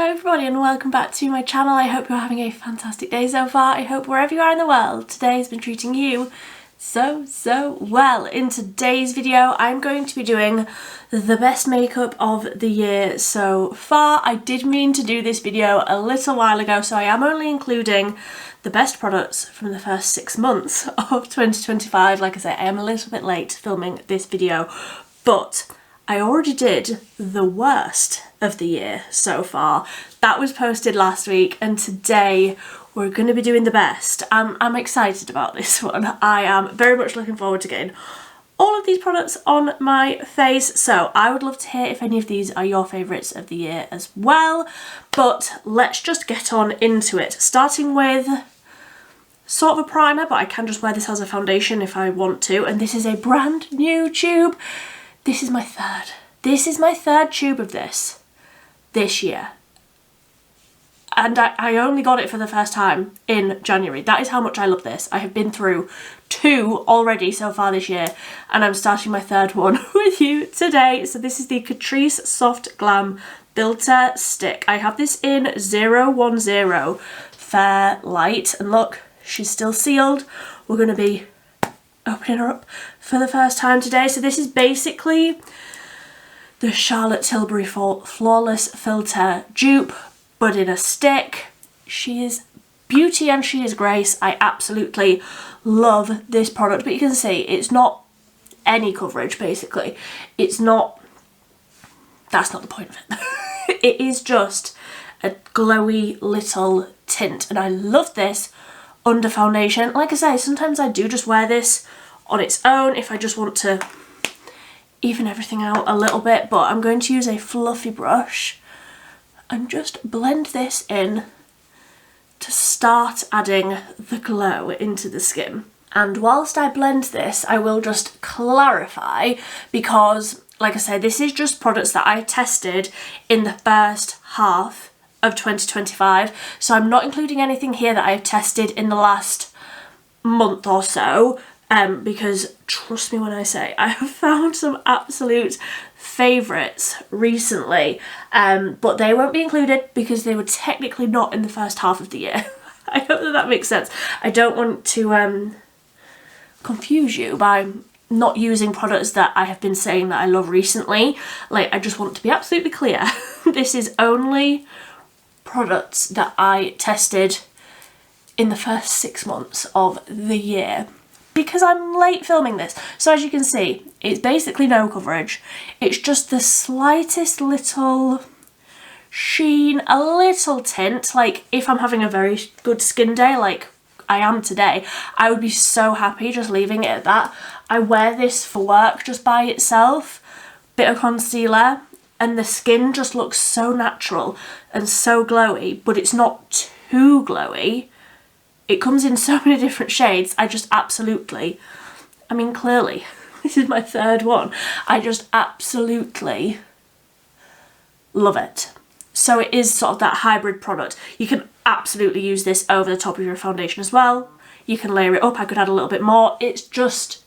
Hello everybody and welcome back to my channel. I hope you're having a fantastic day so far. I hope wherever you are in the world, today has been treating you so well. In today's video, I'm going to be doing the best makeup of the year so far. I did mean to do this video a little while ago, so I am only including the best products from the first 6 months of 2025. Like I say, I am a little bit late filming this video, but I already did the worst of the year so far. That was posted last week, and today we're going to be doing the best. I'm excited about this one. I am very much looking forward to getting all of these products on my face, so I would love to hear if any of these are your favourites of the year as well. But let's just get on into it, starting with sort of a primer, but I can just wear this as a foundation if I want to, and this is a brand new tube. This is my third tube of this year. And I only got it for the first time in January. That is how much I love this. I have been through 2 already so far this year, and I'm starting my 3rd one with you today. So this is the Catrice Soft Glam Filter Stick. I have this in 010 Fair Light, and look, she's still sealed. We're going to be opening her up for the first time today. So this is basically the Charlotte Tilbury Flawless Filter dupe, but in a stick. She is beauty and she is grace. I absolutely love this product, but you can see it's not any coverage basically. It's not, that's not the point of it. It is just a glowy little tint, and I love this under foundation. Like I say, sometimes I do just wear this on its own if I just want to even everything out a little bit, but I'm going to use a fluffy brush and just blend this in to start adding the glow into the skin. And whilst I blend this, I will just clarify, because like I said, this is just products that I tested in the first half of 2025, so I'm not including anything here that I've tested in the last month or so, because trust me when I say I have found some absolute favourites recently, but they won't be included because they were technically not in the first half of the year. I hope that makes sense. I don't want to confuse you by not using products that I have been saying that I love recently. Like, I just want to be absolutely clear. This is only products that I tested in the first 6 months of the year, because I'm late filming this. So as you can see, it's basically no coverage. It's just the slightest little sheen, a little tint. Like, if I'm having a very good skin day like I am today, I would be so happy just leaving it at that. I wear this for work just by itself, bit of concealer, and the skin just looks so natural and so glowy, but it's not too glowy. It comes in so many different shades. I just absolutely, I mean, clearly, this is my 3rd one. I just absolutely love it. So it is sort of that hybrid product. You can absolutely use this over the top of your foundation as well. You can layer it up. I could add a little bit more. It's just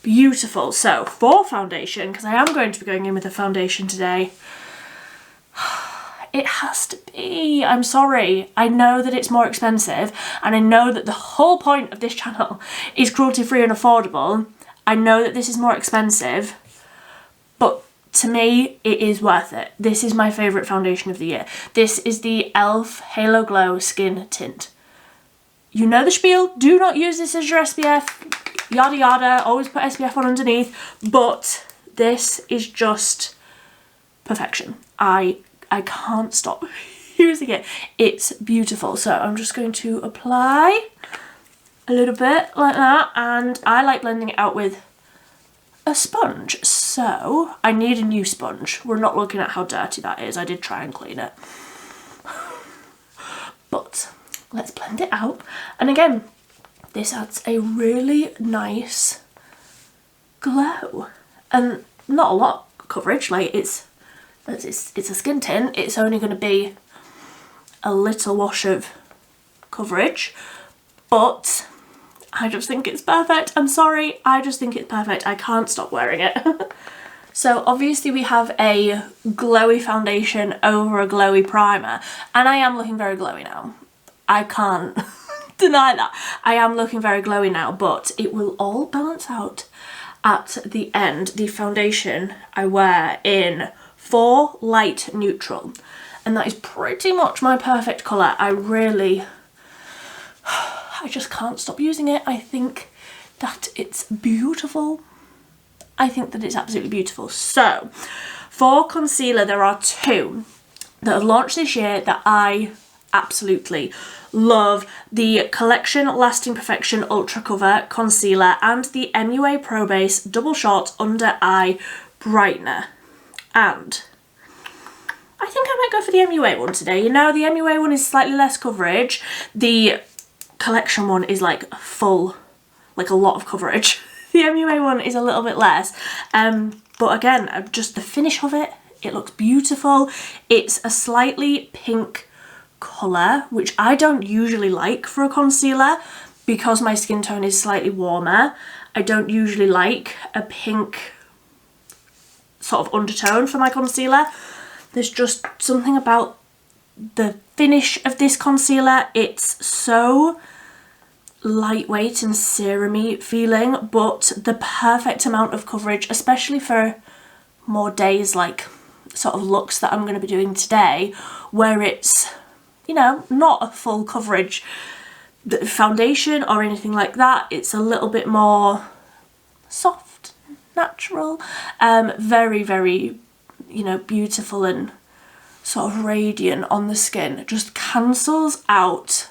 beautiful. So for foundation, because I am going to be going in with a foundation today, it has to be, I'm sorry, I know that it's more expensive, and I know that the whole point of this channel is cruelty free and affordable. I know that this is more expensive, but to me it is worth it. This is my favourite foundation of the year. This is the e.l.f. Halo Glow Skin Tint. You know the spiel, do not use this as your SPF, yada yada, always put SPF on underneath, but this is just perfection. I can't stop using it. It's beautiful. So I'm just going to apply a little bit like that, and I like blending it out with a sponge. So I need a new sponge. We're not looking at how dirty that is. I did try and clean it. But let's blend it out. And again, this adds a really nice glow. And not a lot of coverage, like it's a skin tint. It's only going to be a little wash of coverage, but I just think it's perfect. I'm sorry, I just think it's perfect. I can't stop wearing it. So obviously we have a glowy foundation over a glowy primer, and I am looking very glowy now. I can't deny that. I am looking very glowy now, but it will all balance out at the end. The foundation I wear in 4 Light Neutral, and that is pretty much my perfect colour. I just can't stop using it. I think that it's beautiful. I think that it's absolutely beautiful. So for concealer, there are 2 that have launched this year that I absolutely love: the Collection Lasting Perfection Ultra Cover Concealer and the MUA Pro Base Double Shot Under Eye Brightener. And I think I might go for the MUA one today. You know, the MUA one is slightly less coverage. The Collection one is like full, like a lot of coverage. The MUA one is a little bit less, but again, just the finish of it, it looks beautiful. It's a slightly pink colour, which I don't usually like for a concealer because my skin tone is slightly warmer. I don't usually like a pink sort of undertone for my concealer. There's just something about the finish of this concealer. It's so lightweight and serum-y feeling, but the perfect amount of coverage, especially for more days like sort of looks that I'm going to be doing today, where it's, you know, not a full coverage foundation or anything like that. It's a little bit more soft, natural, very, very, you know, beautiful and sort of radiant on the skin. It just cancels out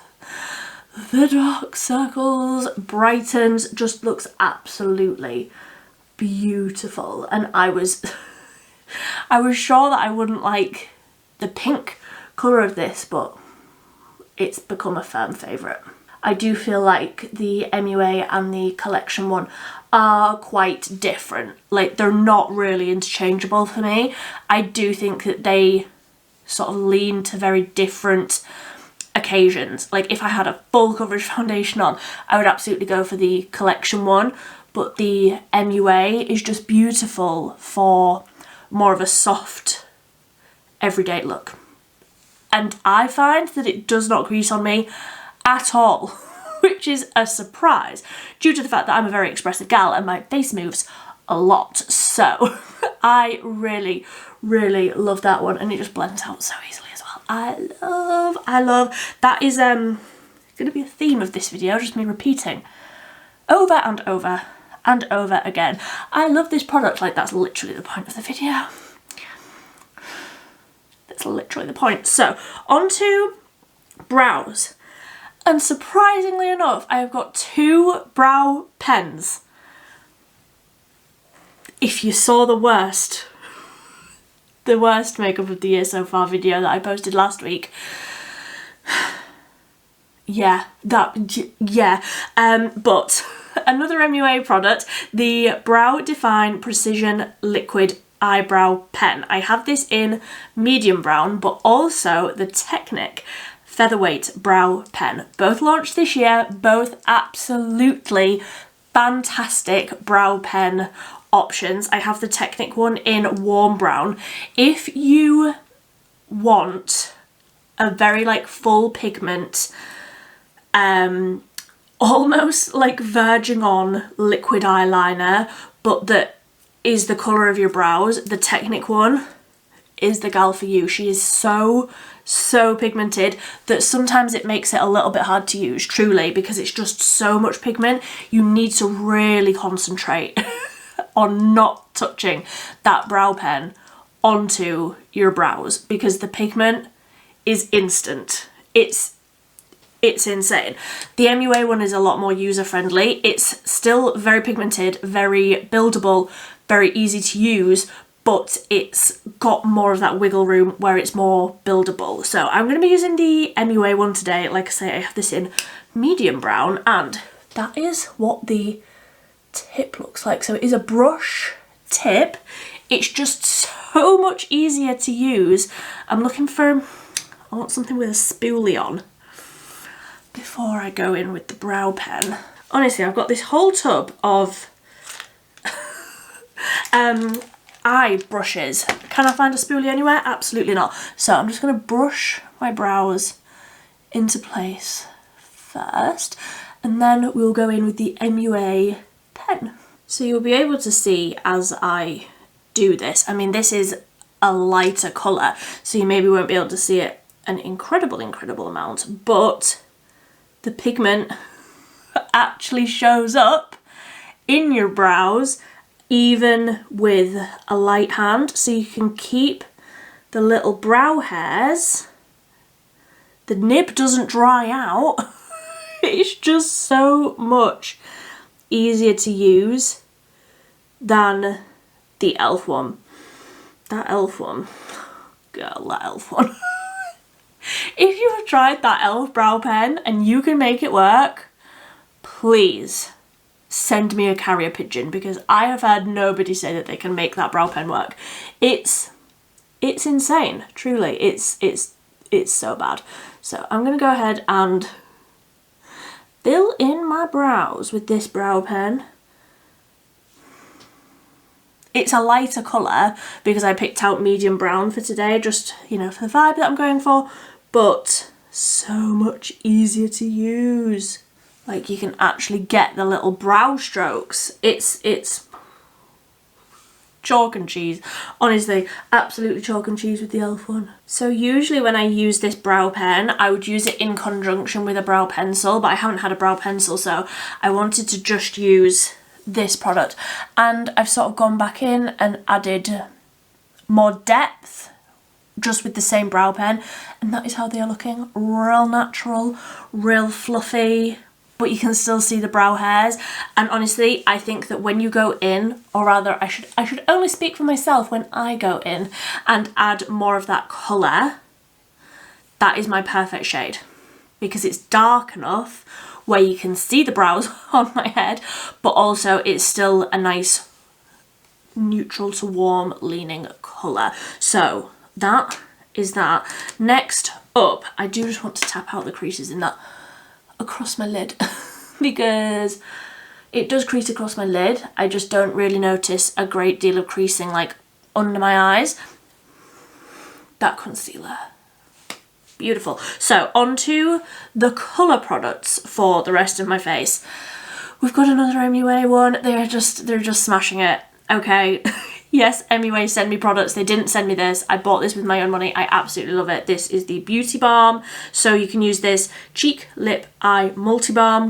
the dark circles, brightens, just looks absolutely beautiful. And I was sure that I wouldn't like the pink colour of this, but it's become a firm favourite. I do feel like the MUA and the Collection one are quite different. Like, they're not really interchangeable for me. I do think that they sort of lean to very different occasions. Like, if I had a full coverage foundation on, I would absolutely go for the Collection one, but the MUA is just beautiful for more of a soft everyday look. And I find that it does not crease on me at all, which is a surprise due to the fact that I'm a very expressive gal and my face moves a lot. So I really, really love that one, and it just blends out so easily as well. I love, that is going to be a theme of this video, just me repeating over and over and over again. I love this product. Like, that's literally the point of the video. That's literally the point. So onto brows, and surprisingly enough, I have got 2 brow pens. If you saw the worst makeup of the year so far video that I posted last week, but another MUA product, the Brow Define Precision Liquid Eyebrow Pen. I have this in medium brown, but also the Technic Featherweight Brow Pen. Both launched this year, both absolutely fantastic brow pen options. I have the Technic one in warm brown. If you want a very like full pigment, almost like verging on liquid eyeliner, but that is the colour of your brows, the Technic one is the gal for you. She is so pigmented that sometimes it makes it a little bit hard to use, truly, because it's just so much pigment. You need to really concentrate on not touching that brow pen onto your brows, because the pigment is instant. It's insane. The MUA one is a lot more user-friendly. It's still very pigmented, very buildable, very easy to use, but it's got more of that wiggle room where it's more buildable. So I'm going to be using the MUA one today. Like I say, I have this in medium brown, and that is what the tip looks like. So it is a brush tip. It's just so much easier to use. I want something with a spoolie on before I go in with the brow pen. Honestly, I've got this whole tub of eye brushes. Can I find a spoolie anywhere? Absolutely not. So I'm just going to brush my brows into place first, and then we'll go in with the MUA pen. So you'll be able to see as I do this. I mean, this is a lighter colour, so you maybe won't be able to see it an incredible amount, but the pigment actually shows up in your brows even with a light hand, so you can keep the little brow hairs. The nib doesn't dry out. It's just so much easier to use than the e.l.f. one. That e.l.f. one, girl, that e.l.f. one. If you have tried that e.l.f. brow pen and you can make it work, please send me a carrier pigeon, because I have heard nobody say that they can make that brow pen work. It's insane, truly. It's so bad. So I'm gonna go ahead and fill in my brows with this brow pen. It's a lighter colour because I picked out medium brown for today, just, you know, for the vibe that I'm going for, but so much easier to use. Like, you can actually get the little brow strokes. It's chalk and cheese. Honestly, absolutely chalk and cheese with the e.l.f. one. So usually when I use this brow pen, I would use it in conjunction with a brow pencil, but I haven't had a brow pencil, so I wanted to just use this product. And I've sort of gone back in and added more depth just with the same brow pen, and that is how they are looking. Real natural, real fluffy, but you can still see the brow hairs. And honestly, I think that when you go in, or rather I should only speak for myself, when I go in and add more of that colour, that is my perfect shade, because it's dark enough where you can see the brows on my head, but also it's still a nice neutral to warm leaning colour. So that is that. Next up, I do just want to tap out the creases in that across my lid because it does crease across my lid. I just don't really notice a great deal of creasing like under my eyes. That concealer, beautiful. So onto the colour products for the rest of my face. We've got another MUA one. They're just smashing it. Okay. Yes, MUA send me products. They didn't send me this. I bought this with my own money. I absolutely love it. This is the Beauty Balm. So you can use this cheek, lip, eye multi-balm.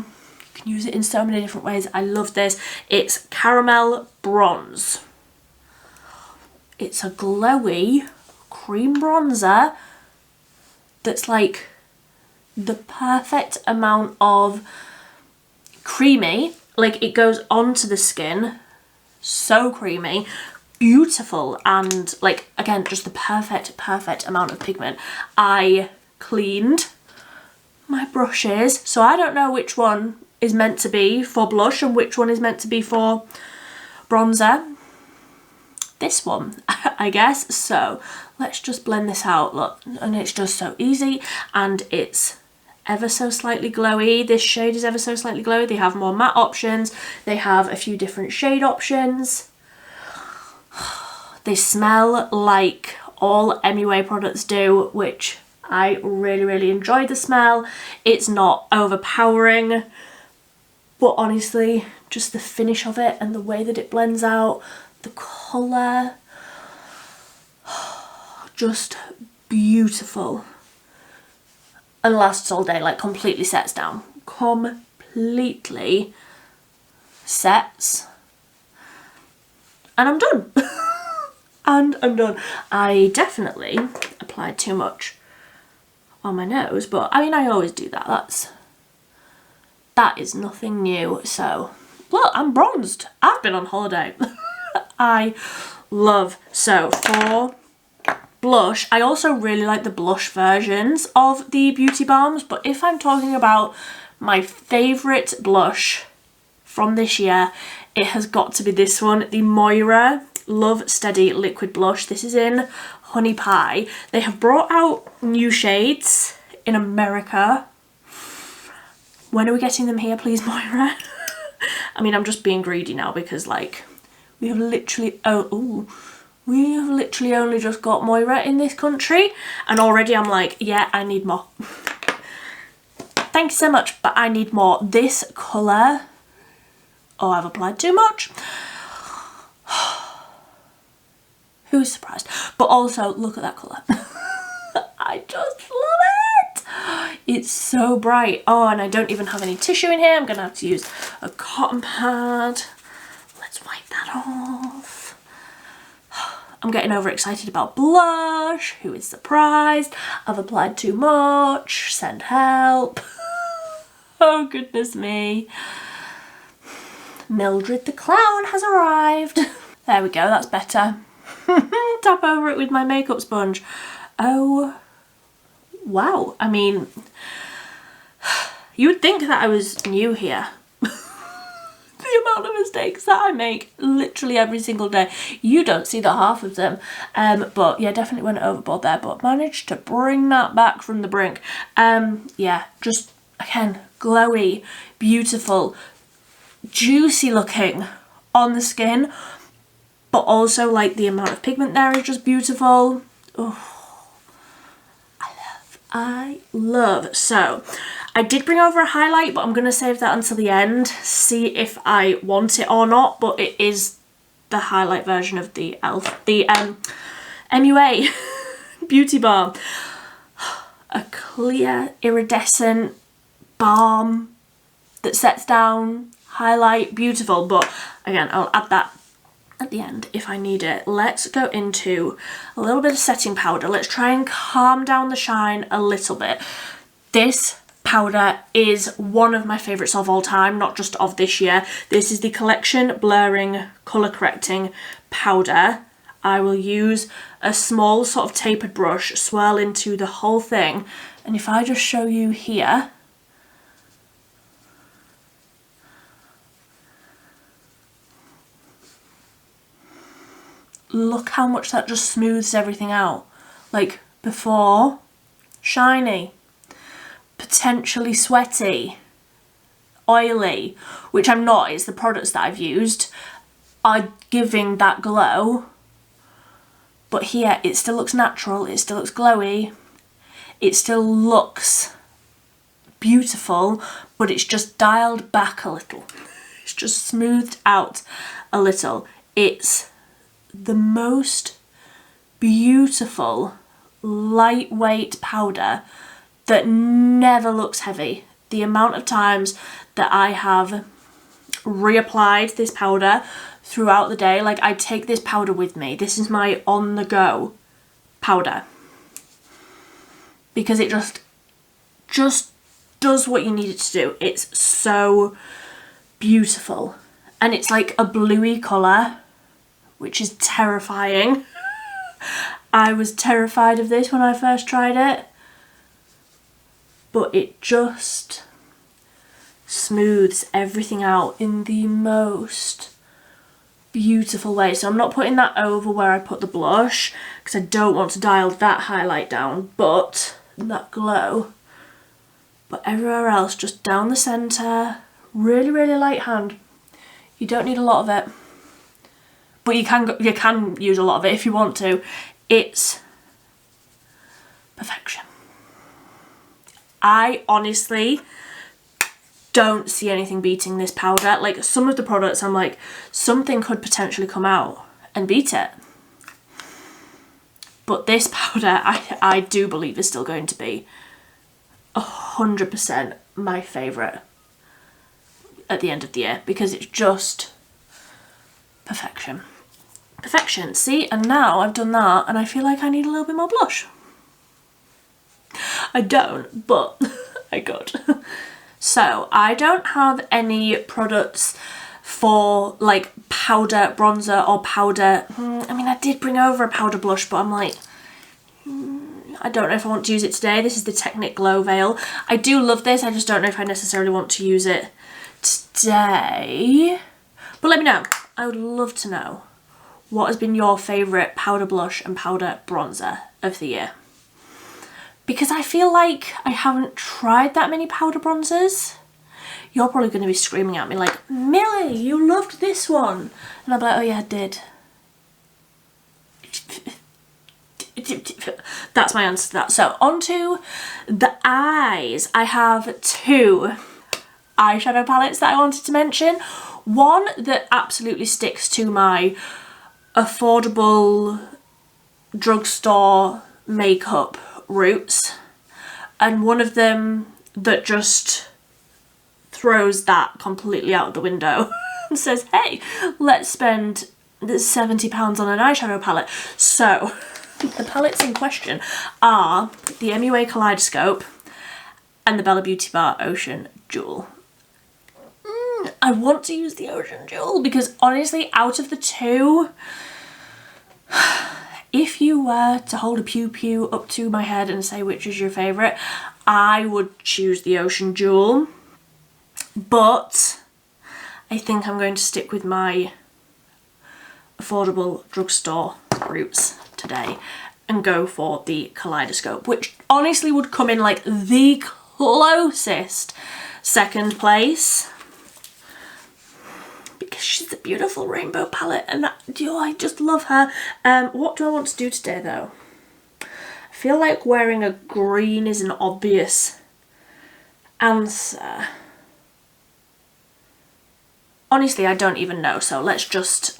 You can use it in so many different ways. I love this. It's caramel bronze. It's a glowy cream bronzer that's like the perfect amount of creamy. Like, it goes onto the skin. So creamy. Beautiful, and like, again, just the perfect amount of pigment. I cleaned my brushes, so I don't know which one is meant to be for blush and which one is meant to be for bronzer. This one, I guess. So let's just blend this out. Look, and it's just so easy, and it's ever so slightly glowy. This shade is ever so slightly glowy. They have more matte options. They have a few different shade options. They smell like all MUA products do, which I really enjoy the smell. It's not overpowering, but honestly, just the finish of it and the way that it blends out, the colour, just beautiful. And lasts all day, like completely sets down. Completely sets. And I'm done. And I'm done. I definitely applied too much on my nose, but I mean, I always do that. That is nothing new. So, look, I'm bronzed. I've been on holiday. I love. So for blush, I also really like the blush versions of the Beauty Balms, but if I'm talking about my favourite blush from this year, it has got to be this one, the Moira Love Steady Liquid Blush. This is in Honey Pie. They have brought out new shades in America. When are we getting them here, please, Moira? I mean, I'm just being greedy now because, like, we have literally... Oh, ooh, We have literally only just got Moira in this country and already I'm like, yeah, I need more. Thank you so much, but I need more. This colour, oh, I've applied too much. Who's surprised? But also, look at that colour. I just love it. It's so bright. Oh, and I don't even have any tissue in here. I'm going to have to use a cotton pad. Let's wipe that off. I'm getting overexcited about blush. Who is surprised? I've applied too much. Send help. Oh, goodness me. Mildred the clown has arrived. There we go, that's better. Tap over it with my makeup sponge. Oh, wow. I mean, you would think that I was new here. The amount of mistakes that I make literally every single day. You don't see the half of them. But yeah, definitely went overboard there, but managed to bring that back from the brink. Yeah, just again, glowy, beautiful, juicy looking on the skin, but also like the amount of pigment there is just beautiful. Oh, I love. So I did bring over a highlight, but I'm going to save that until the end, see if I want it or not, but it is the highlight version of the MUA Beauty Balm. A clear iridescent balm that sets down, highlight, beautiful. But again, I'll add that at the end if I need it. Let's go into a little bit of setting powder. Let's try and calm down the shine a little bit. This powder is one of my favourites of all time, not just of this year. This is the Collection Blurring Colour Correcting Powder. I will use a small sort of tapered brush, swirl into the whole thing, and if I just show you here, look how much that just smooths everything out. Like before, shiny, potentially sweaty, oily, which I'm not, it's the products that I've used are giving that glow. But here it still looks natural, it still looks glowy, it still looks beautiful, but it's just dialed back a little. It's just smoothed out a little. It's the most beautiful lightweight powder that never looks heavy. The amount of times that I have reapplied this powder throughout the day, like I take this powder with me. This is my on the go powder because it just does what you need it to do. It's so beautiful and it's like a bluey colour, which is terrifying. I was terrified of this when I first tried it, but it just smooths everything out in the most beautiful way. So I'm not putting that over where I put the blush because I don't want to dial that highlight down, but that glow. But everywhere else, just down the centre, really, really light hand. You don't need a lot of it, but you can use a lot of it if you want to. It's perfection. I honestly don't see anything beating this powder. Like some of the products I'm like, something could potentially come out and beat it. But this powder I do believe is still going to be 100% my favourite at the end of the year because it's just perfection. Perfection. See, and now I've done that and I feel like I need a little bit more blush. I don't, but I could. So I don't have any products for like powder bronzer or powder. I mean, I did bring over a powder blush, but I'm like, I don't know if I want to use it today. This is the Technic Glow Veil. I do love this. I just don't know if I necessarily want to use it today. But let me know. I would love to know what has been your favourite powder blush and powder bronzer of the year. Because I feel like I haven't tried that many powder bronzers. You're probably going to be screaming at me like, Millie, you loved this one. And I'll be like, oh yeah, I did. That's my answer to that. So onto the eyes. I have 2 eyeshadow palettes that I wanted to mention. One that absolutely sticks to my affordable drugstore makeup roots, and one of them that just throws that completely out the window and says, hey, let's spend £70 on an eyeshadow palette. So the palettes in question are the MUA Kaleidoscope and the Bella Beauty Bar Ocean Jewel. I want to use the Ocean Jewel because honestly, out of the 2, if you were to hold a pew pew up to my head and say which is your favourite, I would choose the Ocean Jewel. But I think I'm going to stick with my affordable drugstore roots today and go for the Kaleidoscope, which honestly would come in like the closest second place because she's a beautiful rainbow palette and I just love her. What do I want to do today though? I feel like wearing a green is an obvious answer. Honestly, I don't even know, so let's just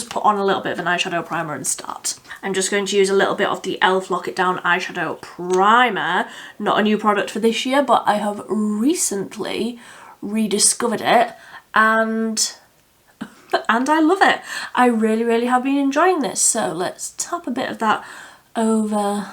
put on a little bit of an eyeshadow primer and start. I'm just going to use a little bit of the e.l.f. Lock It Down eyeshadow primer. Not a new product for this year, but I have recently rediscovered it and I love it. I really, really have been enjoying this. So let's tap a bit of that over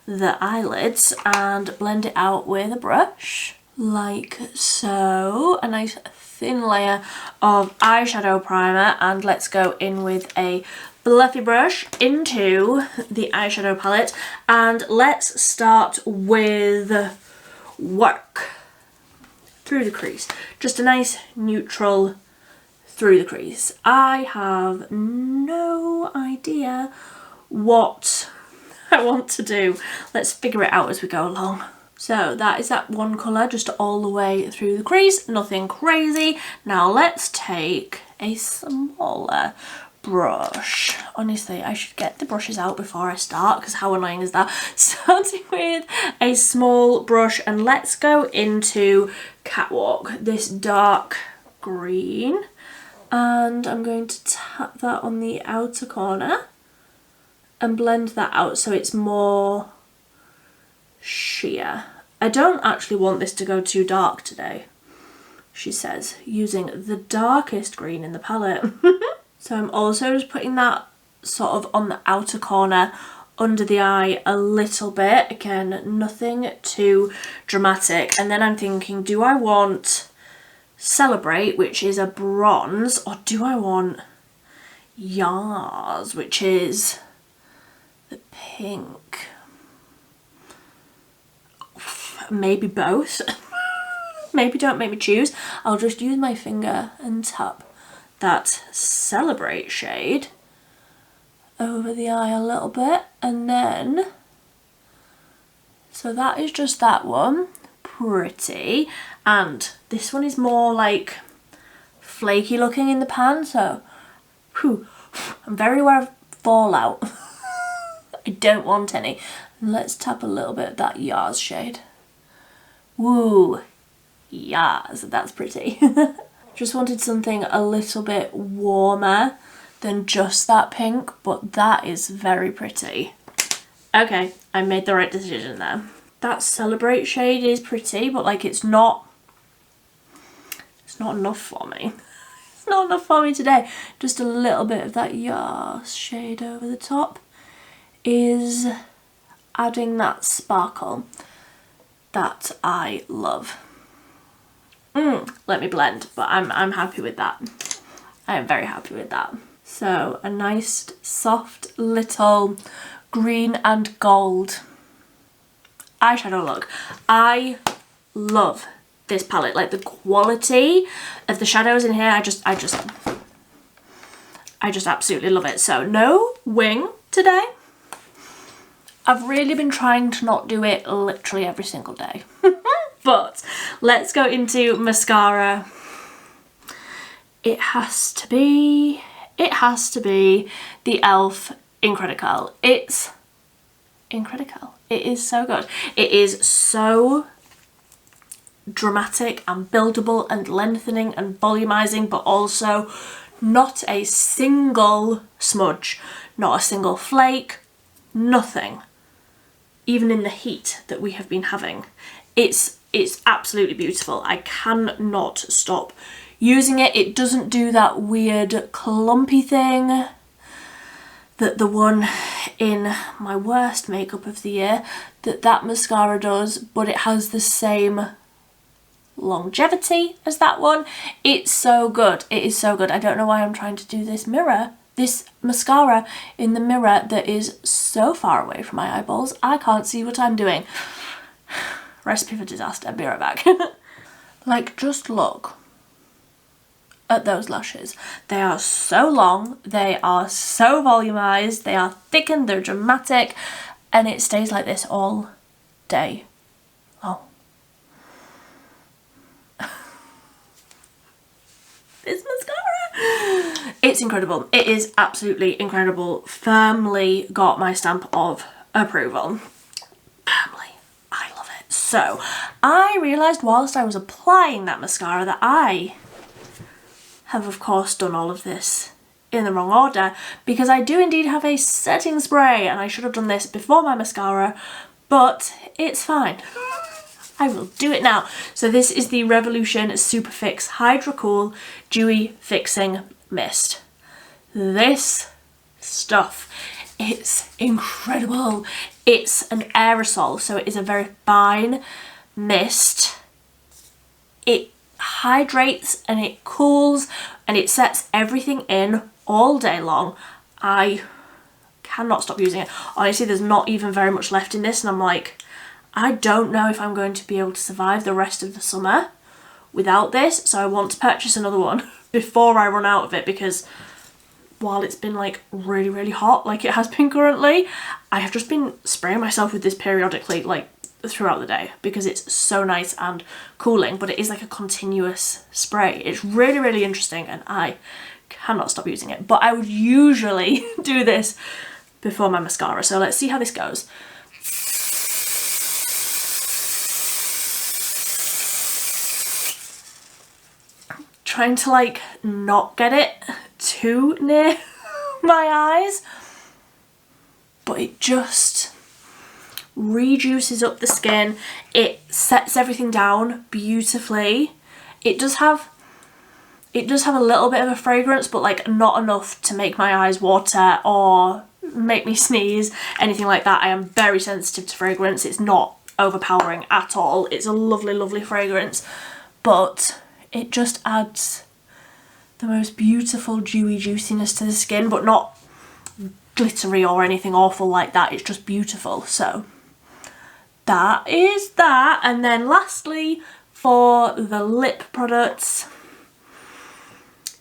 the eyelids and blend it out with a brush, like so. A nice thin layer of eyeshadow primer, and let's go in with a fluffy brush into the eyeshadow palette and let's start with work through the crease. Just a nice neutral through the crease. I have no idea what I want to do. Let's figure it out as we go along. So that is that one colour just all the way through the crease, nothing crazy. Now let's take a smaller brush. Honestly, I should get the brushes out before I start because how annoying is that? Starting with a small brush and let's go into Catwalk, this dark green, and I'm going to tap that on the outer corner and blend that out so it's more sheer. I don't actually want this to go too dark today, she says, using the darkest green in the palette. So I'm also just putting that sort of on the outer corner under the eye a little bit. Again, nothing too dramatic. And then I'm thinking, do I want Celebrate, which is a bronze, or do I want Yars, which is the pink? Maybe both. Maybe don't make me choose. I'll just use my finger and tap that Celebrate shade over the eye a little bit, and then so that is just that one. Pretty. And this one is more like flaky looking in the pan, so whew, I'm very aware of fallout. I don't want any. And let's tap a little bit of that Yars shade. Woo, Yars, that's pretty. Just wanted something a little bit warmer than just that pink, but that is very pretty. Okay, I made the right decision there. That Celebrate shade is pretty, but like it's not enough for me. It's not enough for me today. Just a little bit of that Yars shade over the top is adding that sparkle that I love. Let me blend, but I'm happy with that. I am very happy with that. So a nice soft little green and gold eyeshadow look. I love this palette. Like the quality of the shadows in here, I just absolutely love it. So no wing today. I've really been trying to not do it literally every single day. But let's go into mascara. It has to be the e.l.f. Incredical. It's incredible. It is so good. It is so dramatic and buildable and lengthening and volumizing, but also not a single smudge, not a single flake, nothing. Even in the heat that we have been having, it's absolutely beautiful. I cannot stop using it. It doesn't do that weird clumpy thing that the one in my worst makeup of the year, that mascara does, but it has the same longevity as that one. It's so good. It is so good. I don't know why I'm trying to do this mascara in the mirror that is so far away from my eyeballs. I can't see what I'm doing. Recipe for disaster. Be right back. Like, just look at those lashes. They are so long, they are so volumized, they are thickened, they're dramatic, and it stays like this all day long. This mascara, it's incredible. It is absolutely incredible. Firmly got my stamp of approval. Firmly. I love it. So I realised whilst I was applying that mascara that I have of course done all of this in the wrong order, because I do indeed have a setting spray and I should have done this before my mascara, but it's fine. I will do it now. So this is the Revolution Super Fix Hydra Cool Dewy Fixing Mist. This stuff, it's incredible. It's an aerosol, so it is a very fine mist. It hydrates and it cools and it sets everything in all day long. I cannot stop using it. Honestly, there's not even very much left in this, and I'm like, I don't know if I'm going to be able to survive the rest of the summer without this, so I want to purchase another one before I run out of it, because while it's been like really, really hot like it has been currently, I have just been spraying myself with this periodically, like throughout the day, because it's so nice and cooling, but it is like a continuous spray. It's really, really interesting and I cannot stop using it, but I would usually do this before my mascara, so let's see how this goes. Trying to like not get it too near my eyes, but it just rejuices up the skin. It sets everything down beautifully. It does have a little bit of a fragrance, but like not enough to make my eyes water or make me sneeze, anything like that. I am very sensitive to fragrance. It's not overpowering at all. It's a lovely, lovely fragrance, but it just adds the most beautiful dewy juiciness to the skin, but not glittery or anything awful like that. It's just beautiful. So that is that. And then lastly, for the lip products,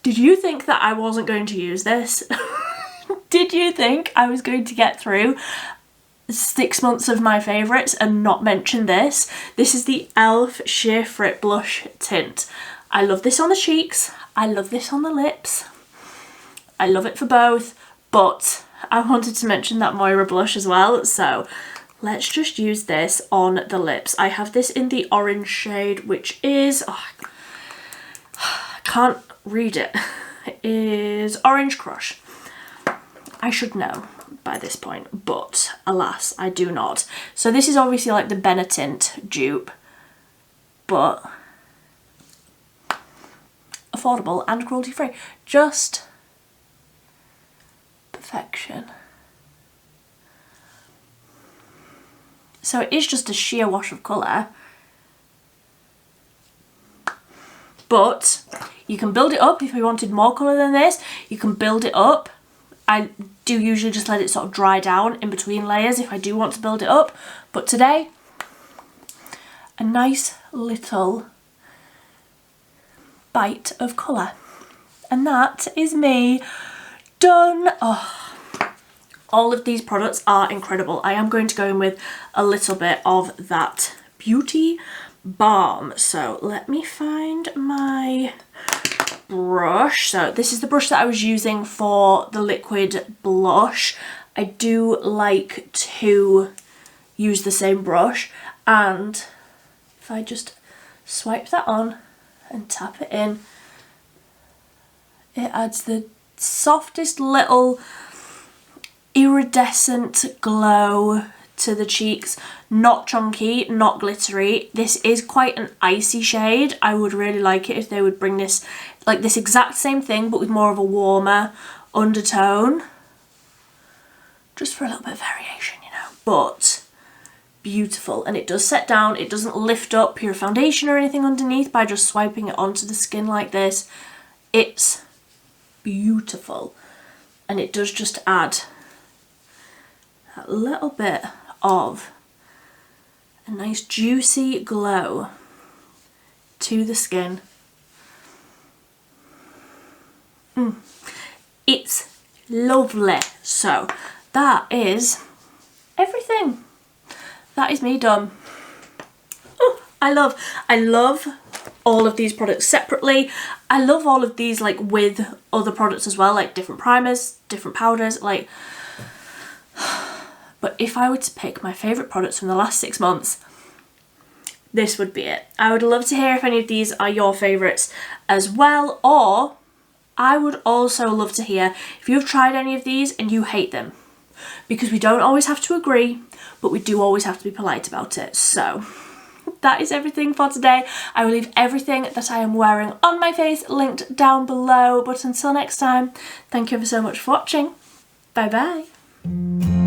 did you think that I wasn't going to use this? Did you think I was going to get through 6 months of my favourites and not mention this? This is the e.l.f. Sheer Frit Blush Tint. I love this on the cheeks, I love this on the lips, I love it for both, but I wanted to mention that Moira blush as well, so let's just use this on the lips. I have this in the orange shade, which is, I can't read it, it is Orange Crush. I should know by this point, but alas, I do not. So this is obviously like the Benetint dupe, but affordable and cruelty free. Just perfection. So it is just a sheer wash of colour, but you can build it up if you wanted more colour than this. You can build it up. I do usually just let it sort of dry down in between layers if I do want to build it up, but today a nice little bite of colour, and that is me done. Oh, all of these products are incredible. I am going to go in with a little bit of that Beauty Balm, so let me find my brush. So this is the brush that I was using for the liquid blush. I do like to use the same brush, and if I just swipe that on and tap it in, it adds the softest little iridescent glow to the cheeks. Not chunky, not glittery. This is quite an icy shade. I would really like it if they would bring this, like this exact same thing but with more of a warmer undertone, just for a little bit of variation, you know. But beautiful, and it does set down. It doesn't lift up your foundation or anything underneath by just swiping it onto the skin like this. It's beautiful, and it does just add a little bit of a nice juicy glow to the skin. It's lovely. So that is everything. That is me done. Oh, I love all of these products separately. I love all of these like with other products as well, like different primers, different powders, like. But if I were to pick my favourite products from the last 6 months, this would be it. I would love to hear if any of these are your favourites as well, or I would also love to hear if you've tried any of these and you hate them, because we don't always have to agree, but we do always have to be polite about it. So that is everything for today. I will leave everything that I am wearing on my face linked down below, but until next time, thank you ever so much for watching. Bye bye.